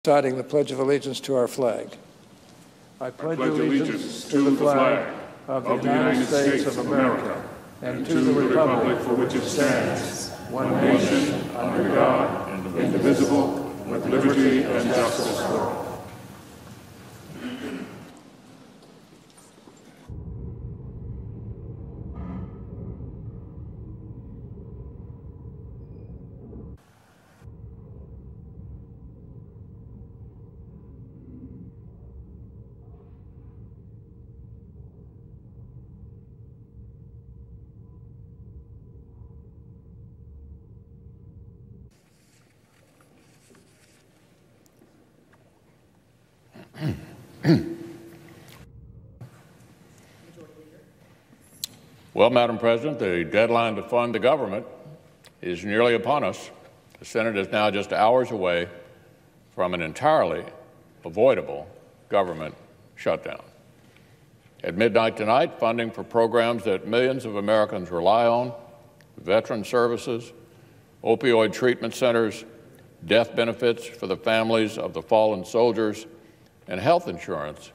Reciting the Pledge of Allegiance to our flag. I pledge allegiance to the flag of the United States of America and to the republic for which it stands, one nation, under God, indivisible, with liberty and justice for all. Well, Madam President, the deadline to fund the government is nearly upon us. The Senate is now just hours away from an entirely avoidable government shutdown. At midnight tonight, funding for programs that millions of Americans rely on, veteran services, opioid treatment centers, death benefits for the families of the fallen soldiers, and health insurance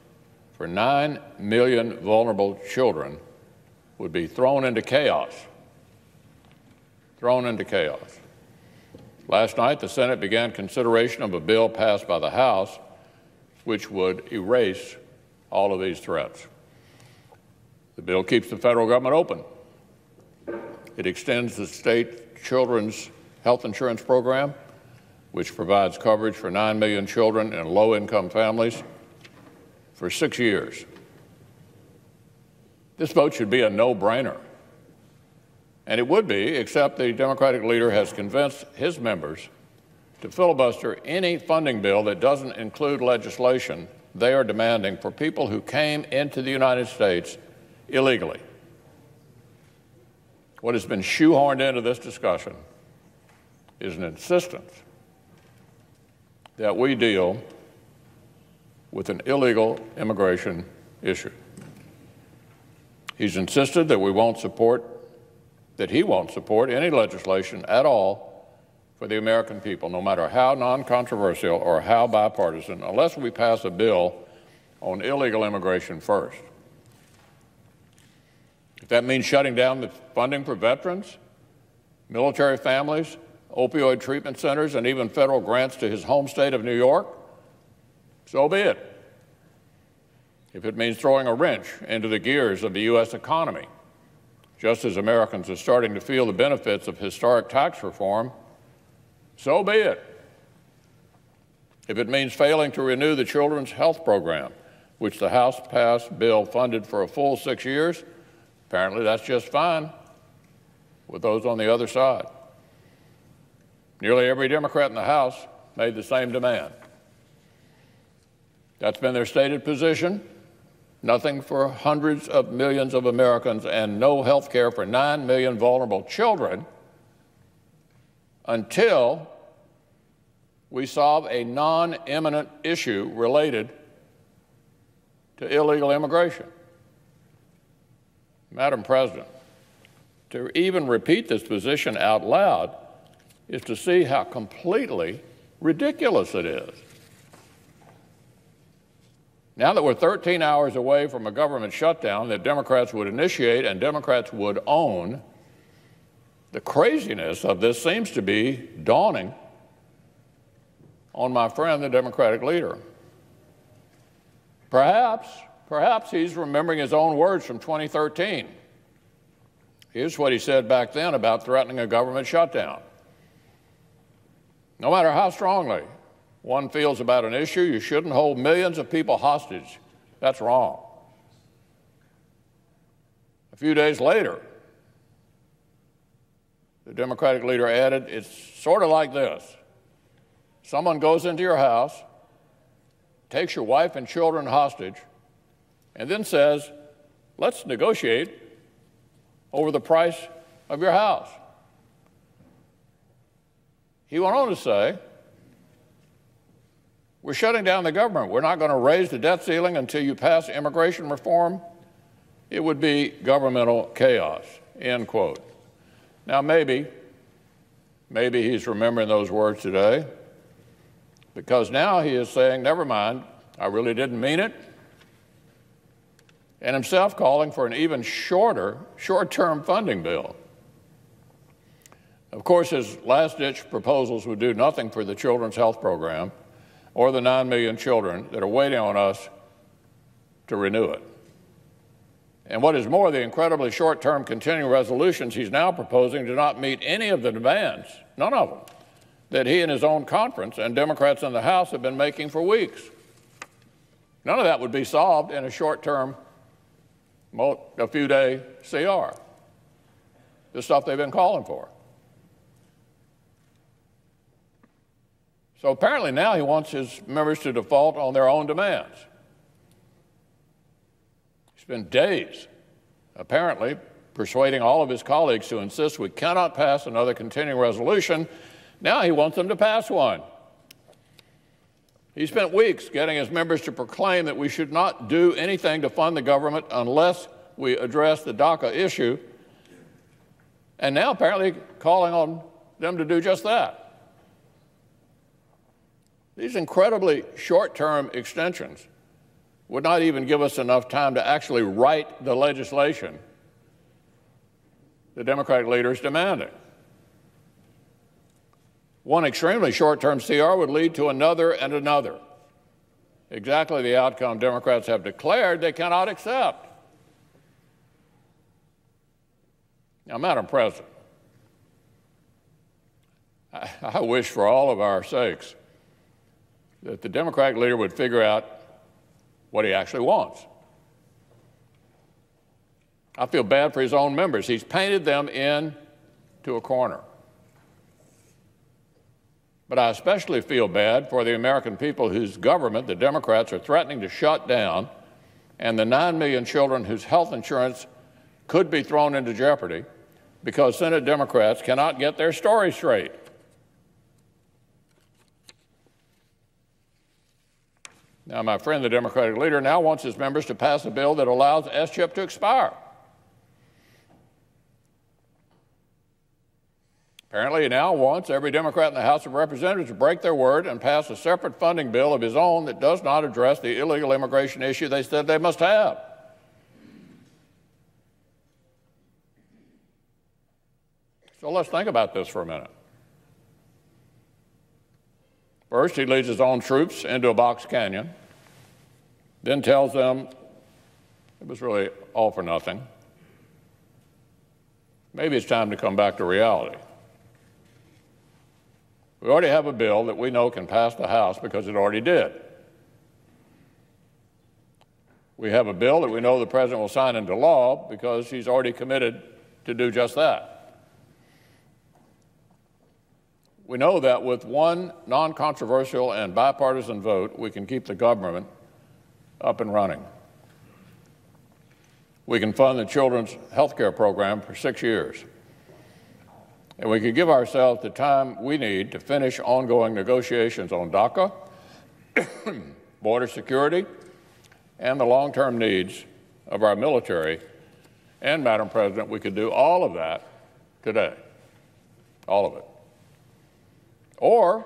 for 9 million vulnerable children would be thrown into chaos. Last night, the Senate began consideration of a bill passed by the House which would erase all of these threats. The bill keeps the federal government open. It extends the state children's health insurance program, which provides coverage for 9 million children in low-income families, for 6 years. This vote should be a no-brainer. And it would be, except the Democratic leader has convinced his members to filibuster any funding bill that doesn't include legislation they are demanding for people who came into the United States illegally. What has been shoehorned into this discussion is an insistence that we deal with an illegal immigration issue. He's insisted that he won't support any legislation at all for the American people, no matter how non-controversial or how bipartisan, unless we pass a bill on illegal immigration first. If that means shutting down the funding for veterans, military families, opioid treatment centers, and even federal grants to his home state of New York, so be it. If it means throwing a wrench into the gears of the U.S. economy, just as Americans are starting to feel the benefits of historic tax reform, so be it. If it means failing to renew the Children's Health Program, which the House passed bill funded for a full 6 years, apparently that's just fine with those on the other side. Nearly every Democrat in the House made the same demand. That's been their stated position. Nothing for hundreds of millions of Americans and no health care for 9 million vulnerable children until we solve a non-imminent issue related to illegal immigration. Madam President, to even repeat this position out loud is to see how completely ridiculous it is. Now that we're 13 hours away from a government shutdown that Democrats would initiate and Democrats would own, the craziness of this seems to be dawning on my friend, the Democratic leader. Perhaps he's remembering his own words from 2013. Here's what he said back then about threatening a government shutdown. No matter how strongly one feels about an issue, you shouldn't hold millions of people hostage. That's wrong. A few days later, the Democratic leader added, it's sort of like this. Someone goes into your house, takes your wife and children hostage, and then says, let's negotiate over the price of your house. He went on to say, we're shutting down the government. We're not going to raise the debt ceiling until you pass immigration reform. It would be governmental chaos, end quote. Now, maybe he's remembering those words today, because now he is saying, never mind, I really didn't mean it, and himself calling for an even short-term funding bill. Of course, his last-ditch proposals would do nothing for the Children's Health Program or the 9 million children that are waiting on us to renew it. And what is more, the incredibly short-term continuing resolutions he's now proposing do not meet any of the demands, none of them, that he and his own conference and Democrats in the House have been making for weeks. None of that would be solved in a short-term, a few-day CR, the stuff they've been calling for. So apparently now he wants his members to default on their own demands. He spent days, apparently, persuading all of his colleagues to insist we cannot pass another continuing resolution. Now he wants them to pass one. He spent weeks getting his members to proclaim that we should not do anything to fund the government unless we address the DACA issue, and now apparently calling on them to do just that. These incredibly short-term extensions would not even give us enough time to actually write the legislation the Democratic leader is demanding. One extremely short-term CR would lead to another and another. Exactly the outcome Democrats have declared they cannot accept. Now, Madam President, I wish for all of our sakes that the Democratic leader would figure out what he actually wants. I feel bad for his own members. He's painted them into a corner. But I especially feel bad for the American people whose government the Democrats are threatening to shut down, and the 9 million children whose health insurance could be thrown into jeopardy because Senate Democrats cannot get their story straight. Now, my friend, the Democratic leader, now wants his members to pass a bill that allows S-chip to expire. Apparently, he now wants every Democrat in the House of Representatives to break their word and pass a separate funding bill of his own that does not address the illegal immigration issue they said they must have. So let's think about this for a minute. First, he leads his own troops into a box canyon, then tells them it was really all for nothing. Maybe it's time to come back to reality. We already have a bill that we know can pass the House because it already did. We have a bill that we know the President will sign into law because he's already committed to do just that. We know that with one non-controversial and bipartisan vote, we can keep the government up and running. We can fund the children's health care program for 6 years. And we can give ourselves the time we need to finish ongoing negotiations on DACA, border security, and the long-term needs of our military. And, Madam President, we could do all of that today, all of it. Or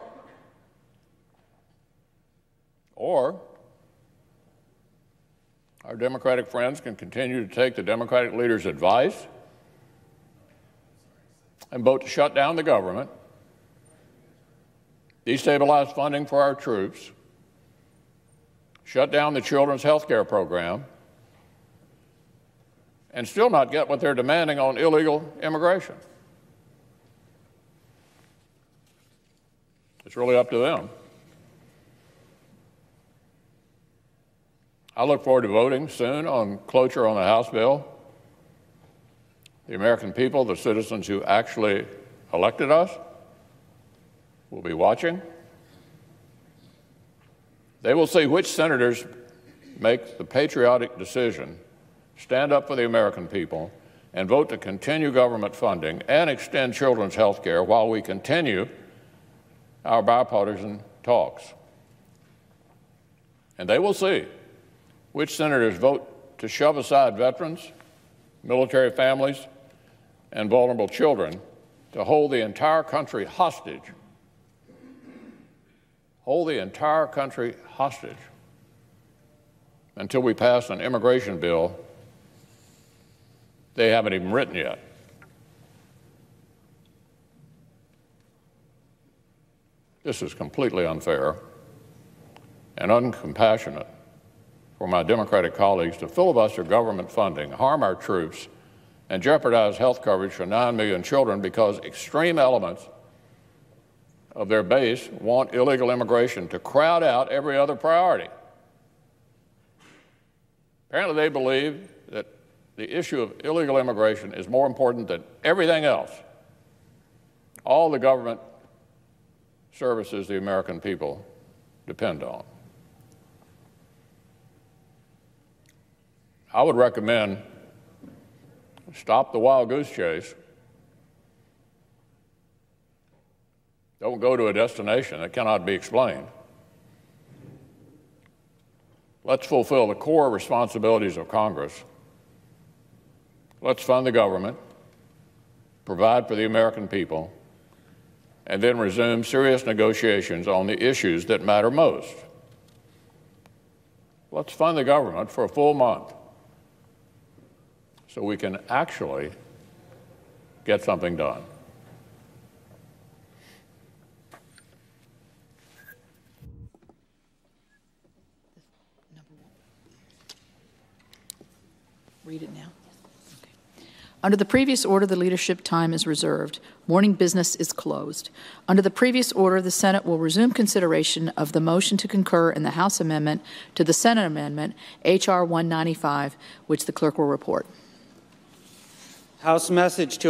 our Democratic friends can continue to take the Democratic leader's advice and vote to shut down the government, destabilize funding for our troops, shut down the children's health care program, and still not get what they're demanding on illegal immigration. It's really up to them. I look forward to voting soon on cloture on the House bill. The American people, the citizens who actually elected us, will be watching. They will see which senators make the patriotic decision, stand up for the American people, and vote to continue government funding and extend children's health care while we continue our bipartisan talks. And they will see which senators vote to shove aside veterans, military families, and vulnerable children to hold the entire country hostage hold the entire country hostage until we pass an immigration bill they haven't even written yet. This is completely unfair and uncompassionate for my Democratic colleagues to filibuster government funding, harm our troops, and jeopardize health coverage for 9 million children because extreme elements of their base want illegal immigration to crowd out every other priority. Apparently, they believe that the issue of illegal immigration is more important than everything else. All the government services the American people depend on. I would recommend stop the wild goose chase. Don't go to a destination that cannot be explained. Let's fulfill the core responsibilities of Congress. Let's fund the government, provide for the American people, and then resume serious negotiations on the issues that matter most. Let's fund the government for a full month so we can actually get something done. Read it now. Okay. Under the previous order, the leadership time is reserved. Morning business is closed. Under the previous order, the Senate will resume consideration of the motion to concur in the House amendment to the Senate amendment, H.R. 195, which the clerk will report. House message to